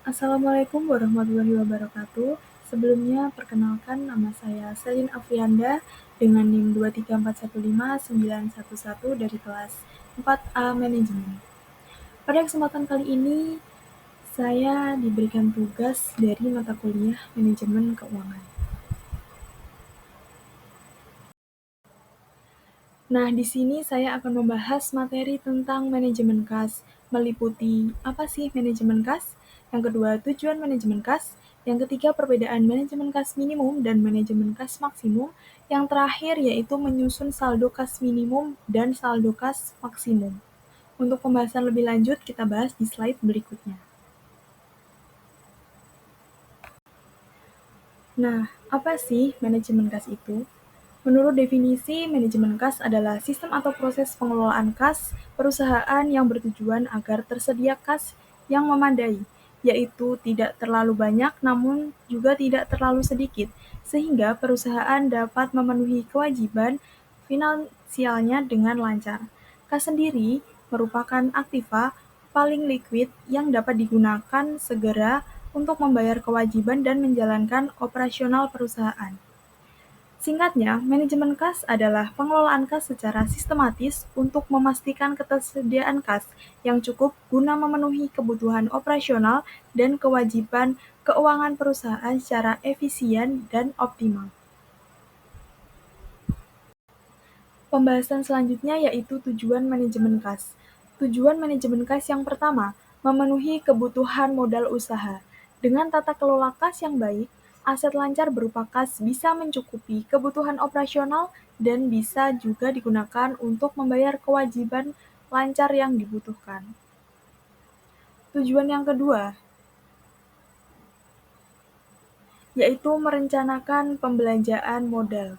Assalamualaikum warahmatullahi wabarakatuh. Sebelumnya, perkenalkan nama saya Selin Afrianda dengan NIM 234159111 dari kelas 4A Manajemen. Pada kesempatan kali ini, saya diberikan tugas dari mata kuliah Manajemen Keuangan. Nah, di sini saya akan membahas materi tentang manajemen kas, meliputi apa sih manajemen kas, yang kedua tujuan manajemen kas, yang ketiga perbedaan manajemen kas minimum dan manajemen kas maksimum, yang terakhir yaitu menyusun saldo kas minimum dan saldo kas maksimum. Untuk pembahasan lebih lanjut, kita bahas di slide berikutnya. Nah, apa sih manajemen kas itu? Menurut definisi, manajemen kas adalah sistem atau proses pengelolaan kas perusahaan yang bertujuan agar tersedia kas yang memadai, yaitu tidak terlalu banyak namun juga tidak terlalu sedikit, sehingga perusahaan dapat memenuhi kewajiban finansialnya dengan lancar. Kas sendiri merupakan aktiva paling liquid yang dapat digunakan segera untuk membayar kewajiban dan menjalankan operasional perusahaan. Singkatnya, manajemen kas adalah pengelolaan kas secara sistematis untuk memastikan ketersediaan kas yang cukup guna memenuhi kebutuhan operasional dan kewajiban keuangan perusahaan secara efisien dan optimal. Pembahasan selanjutnya yaitu tujuan manajemen kas. Tujuan manajemen kas yang pertama, memenuhi kebutuhan modal usaha. Dengan tata kelola kas yang baik, aset lancar berupa kas bisa mencukupi kebutuhan operasional dan bisa juga digunakan untuk membayar kewajiban lancar yang dibutuhkan. Tujuan yang kedua, yaitu merencanakan pembelanjaan modal.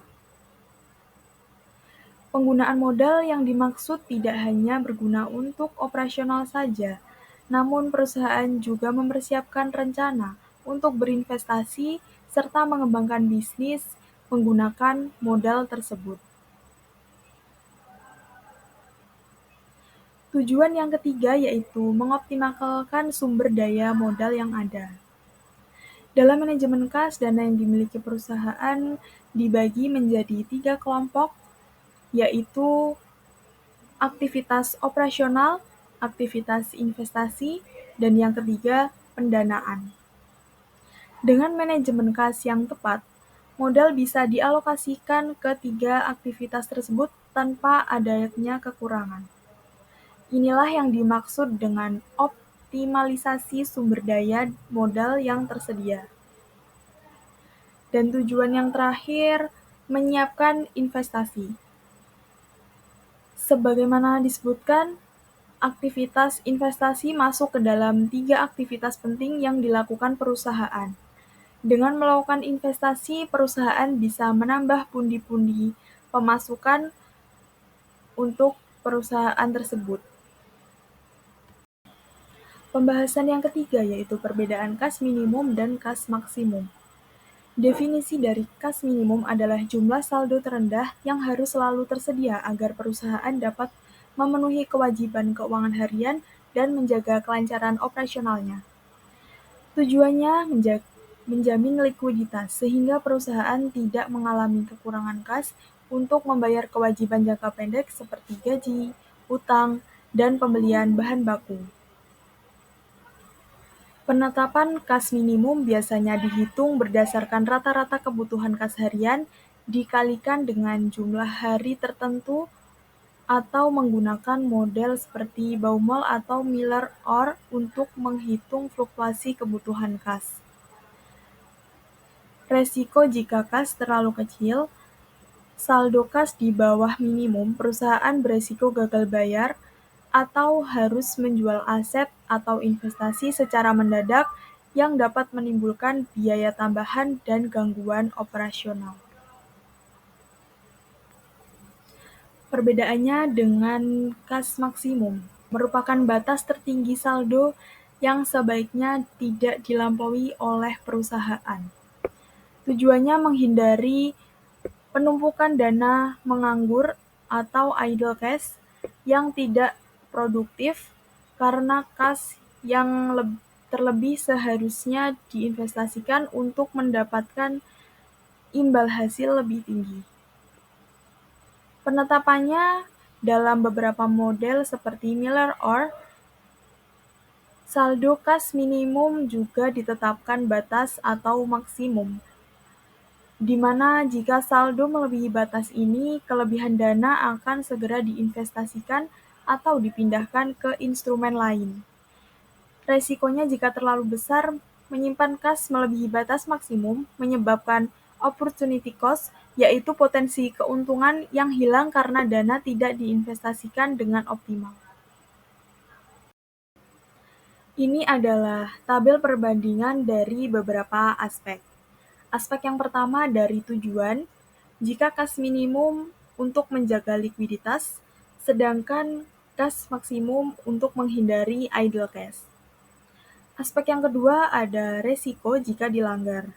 Penggunaan modal yang dimaksud tidak hanya berguna untuk operasional saja, namun perusahaan juga mempersiapkan rencana untuk berinvestasi serta mengembangkan bisnis menggunakan modal tersebut. Tujuan yang ketiga yaitu mengoptimalkan sumber daya modal yang ada. Dalam manajemen kas, dana yang dimiliki perusahaan dibagi menjadi 3 kelompok, yaitu aktivitas operasional, aktivitas investasi, dan yang ketiga, pendanaan. Dengan manajemen kas yang tepat, modal bisa dialokasikan ke 3 aktivitas tersebut tanpa adanya kekurangan. Inilah yang dimaksud dengan optimalisasi sumber daya modal yang tersedia. Dan tujuan yang terakhir, menyiapkan investasi. Sebagaimana disebutkan, aktivitas investasi masuk ke dalam 3 aktivitas penting yang dilakukan perusahaan. Dengan melakukan investasi, perusahaan bisa menambah pundi-pundi pemasukan untuk perusahaan tersebut. Pembahasan yang ketiga yaitu perbedaan kas minimum dan kas maksimum. Definisi dari kas minimum adalah jumlah saldo terendah yang harus selalu tersedia agar perusahaan dapat memenuhi kewajiban keuangan harian dan menjaga kelancaran operasionalnya. Tujuannya menjamin likuiditas sehingga perusahaan tidak mengalami kekurangan kas untuk membayar kewajiban jangka pendek seperti gaji, utang, dan pembelian bahan baku. Penetapan kas minimum biasanya dihitung berdasarkan rata-rata kebutuhan kas harian dikalikan dengan jumlah hari tertentu atau menggunakan model seperti Baumol atau Miller-Orr untuk menghitung fluktuasi kebutuhan kas. Resiko jika kas terlalu kecil, saldo kas di bawah minimum, perusahaan beresiko gagal bayar atau harus menjual aset atau investasi secara mendadak yang dapat menimbulkan biaya tambahan dan gangguan operasional. Perbedaannya dengan kas maksimum, merupakan batas tertinggi saldo yang sebaiknya tidak dilampaui oleh perusahaan. Tujuannya menghindari penumpukan dana menganggur atau idle cash yang tidak produktif karena kas yang terlebih seharusnya diinvestasikan untuk mendapatkan imbal hasil lebih tinggi. Penetapannya dalam beberapa model seperti Miller-Orr, saldo kas minimum juga ditetapkan batas atau maksimum, di mana jika saldo melebihi batas ini, kelebihan dana akan segera diinvestasikan atau dipindahkan ke instrumen lain. Resikonya jika terlalu besar, menyimpan kas melebihi batas maksimum menyebabkan opportunity cost, yaitu potensi keuntungan yang hilang karena dana tidak diinvestasikan dengan optimal. Ini adalah tabel perbandingan dari beberapa aspek. Aspek yang pertama dari tujuan, jika kas minimum untuk menjaga likuiditas, sedangkan kas maksimum untuk menghindari idle cash. Aspek yang kedua ada resiko jika dilanggar.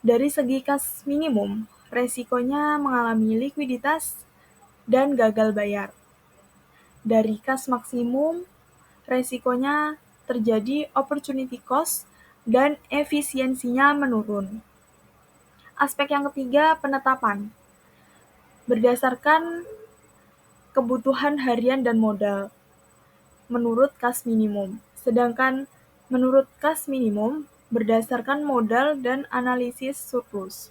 Dari segi kas minimum, resikonya mengalami likuiditas dan gagal bayar. Dari kas maksimum, resikonya terjadi opportunity cost dan efisiensinya menurun. Aspek yang ketiga, penetapan. Berdasarkan kebutuhan harian dan modal, menurut kas minimum. Sedangkan menurut kas minimum, berdasarkan modal dan analisis surplus.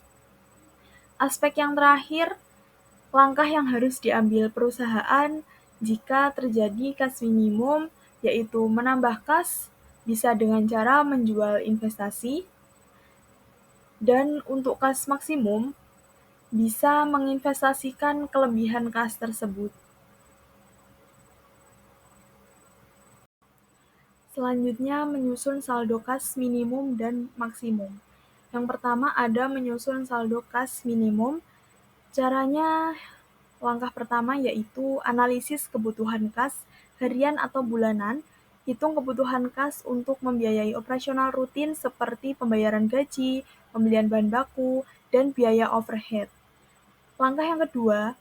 Aspek yang terakhir, langkah yang harus diambil perusahaan jika terjadi kas minimum, yaitu menambah kas, bisa dengan cara menjual investasi, dan untuk kas maksimum, bisa menginvestasikan kelebihan kas tersebut. Selanjutnya, menyusun saldo kas minimum dan maksimum. Yang pertama ada menyusun saldo kas minimum. Caranya, langkah pertama yaitu analisis kebutuhan kas harian atau bulanan. Hitung kebutuhan kas untuk membiayai operasional rutin seperti pembayaran gaji, pembelian bahan baku, dan biaya overhead. Langkah yang kedua,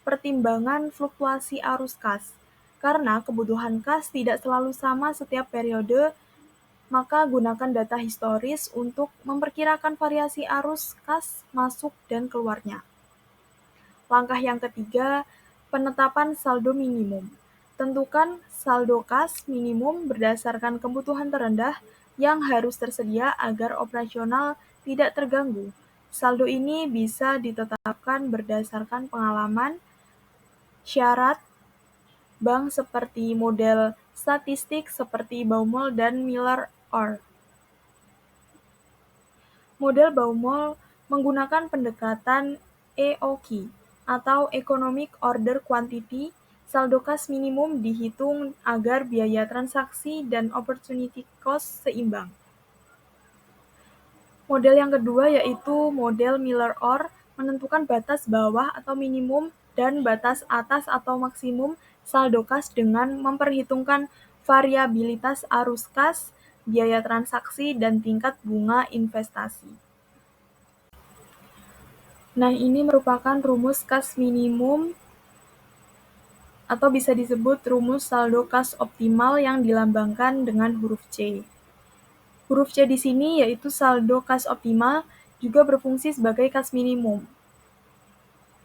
pertimbangan fluktuasi arus kas. Karena kebutuhan kas tidak selalu sama setiap periode, maka gunakan data historis untuk memperkirakan variasi arus kas masuk dan keluarnya. Langkah yang ketiga, penetapan saldo minimum. Tentukan saldo kas minimum berdasarkan kebutuhan terendah yang harus tersedia agar operasional tidak terganggu. Saldo ini bisa ditetapkan berdasarkan pengalaman, syarat, bank seperti model statistik seperti Baumol dan Miller-Orr. Model Baumol menggunakan pendekatan EOQ atau Economic Order Quantity. Saldo kas minimum dihitung agar biaya transaksi dan opportunity cost seimbang. Model yang kedua yaitu model Miller-Orr menentukan batas bawah atau minimum dan batas atas atau maksimum saldo kas dengan memperhitungkan variabilitas arus kas, biaya transaksi, dan tingkat bunga investasi. Nah, ini merupakan rumus kas minimum atau bisa disebut rumus saldo kas optimal yang dilambangkan dengan huruf C. Huruf C di sini yaitu saldo kas optimal juga berfungsi sebagai kas minimum.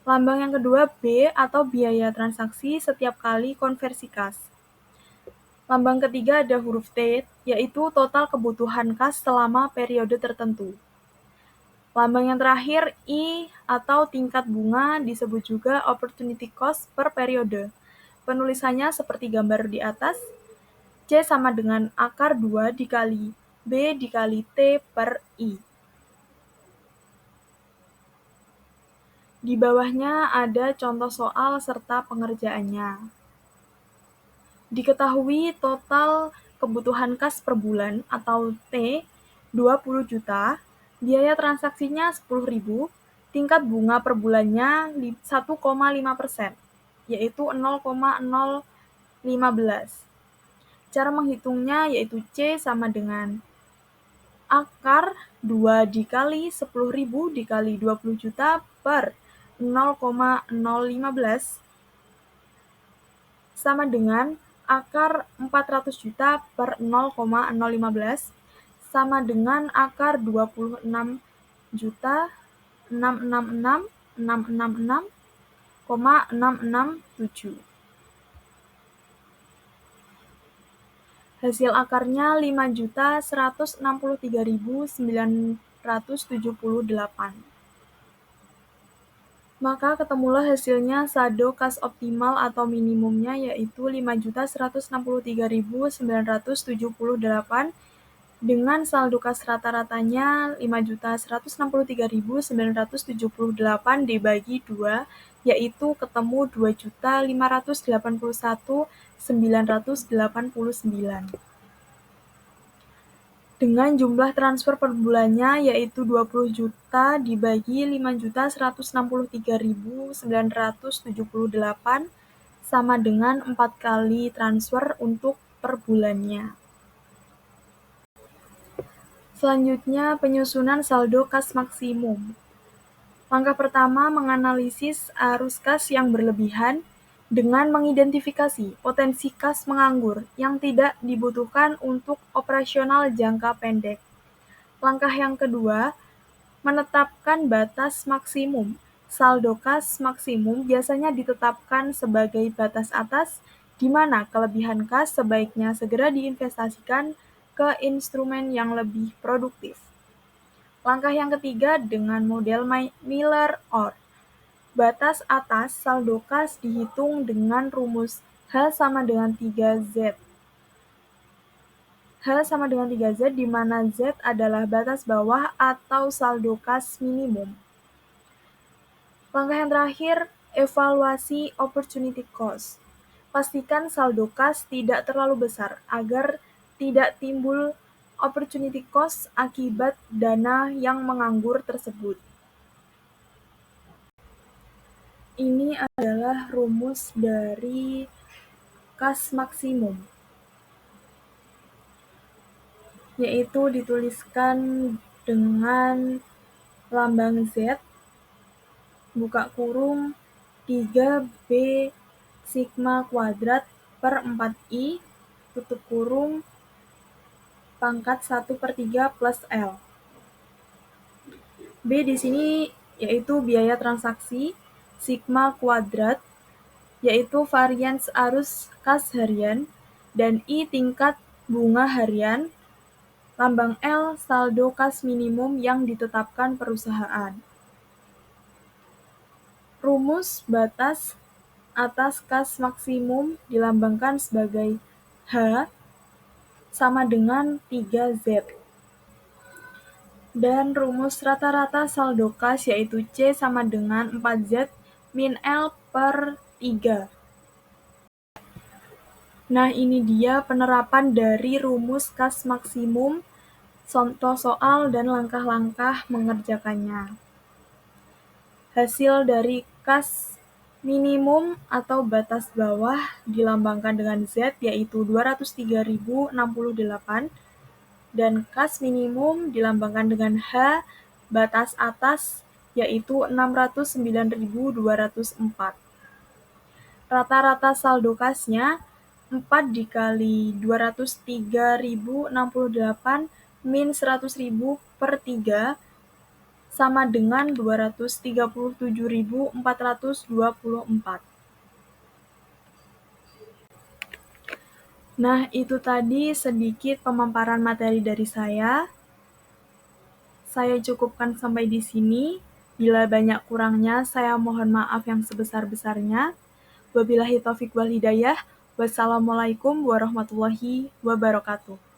Lambang yang kedua B atau biaya transaksi setiap kali konversi kas. Lambang ketiga ada huruf T, yaitu total kebutuhan kas selama periode tertentu. Lambang yang terakhir I atau tingkat bunga disebut juga opportunity cost per periode. Penulisannya seperti gambar di atas, C sama dengan akar 2 dikali B dikali T per I. Di bawahnya ada contoh soal serta pengerjaannya. Diketahui total kebutuhan kas per bulan atau T 20 juta, biaya transaksinya 10.000, tingkat bunga per bulannya 1,5%, yaitu 0,015. Cara menghitungnya yaitu C sama dengan akar 2 dikali 10.000 dikali 20 juta per 0,015 sama dengan akar 400 juta per 0,015 sama dengan akar 26 juta 666.667. Hasil akarnya 5.163.978. Maka ketemulah hasilnya saldo kas optimal atau minimumnya yaitu 5.163.978 dengan saldo kas rata-ratanya 5.163.978 dibagi 2 yaitu ketemu 2.581.989. Dengan jumlah transfer per bulannya yaitu 20 juta dibagi 5.163.978 sama dengan 4 kali transfer untuk per bulannya. Selanjutnya, penyusunan saldo kas maksimum. Langkah pertama, menganalisis arus kas yang berlebihan dengan mengidentifikasi potensi kas menganggur yang tidak dibutuhkan untuk operasional jangka pendek. Langkah yang kedua, menetapkan batas maksimum. Saldo kas maksimum biasanya ditetapkan sebagai batas atas, di mana kelebihan kas sebaiknya segera diinvestasikan ke instrumen yang lebih produktif. Langkah yang ketiga dengan model Miller-Orr. Batas atas saldo kas dihitung dengan rumus H sama dengan 3Z. H sama dengan 3Z di mana Z adalah batas bawah atau saldo kas minimum. Langkah yang terakhir, evaluasi opportunity cost. Pastikan saldo kas tidak terlalu besar agar tidak timbul opportunity cost akibat dana yang menganggur tersebut. Ini adalah rumus dari kas maksimum, yaitu dituliskan dengan lambang Z, buka kurung, 3B sigma kuadrat per 4I, tutup kurung, pangkat 1/3 plus L. B di sini yaitu biaya transaksi, sigma kuadrat yaitu varians arus kas harian, dan I tingkat bunga harian, lambang L saldo kas minimum yang ditetapkan perusahaan. Rumus batas atas kas maksimum dilambangkan sebagai H sama dengan 3Z. Dan rumus rata-rata saldo kas yaitu C sama dengan 4Z min L per 3. Nah, ini dia penerapan dari rumus kas maksimum, contoh soal dan langkah-langkah mengerjakannya. Hasil dari kas minimum atau batas bawah dilambangkan dengan Z yaitu 203.068 dan kas minimum dilambangkan dengan H batas atas yaitu 609.204. Rata-rata saldo kasnya 4 dikali 203.068 min 100.000 per 3 sama dengan 237.424. Nah, itu tadi sedikit pemaparan materi dari saya. Saya cukupkan sampai di sini. Bila banyak kurangnya, saya mohon maaf yang sebesar-besarnya. Wabillahi taufiq wal hidayah. Wassalamualaikum warahmatullahi wabarakatuh.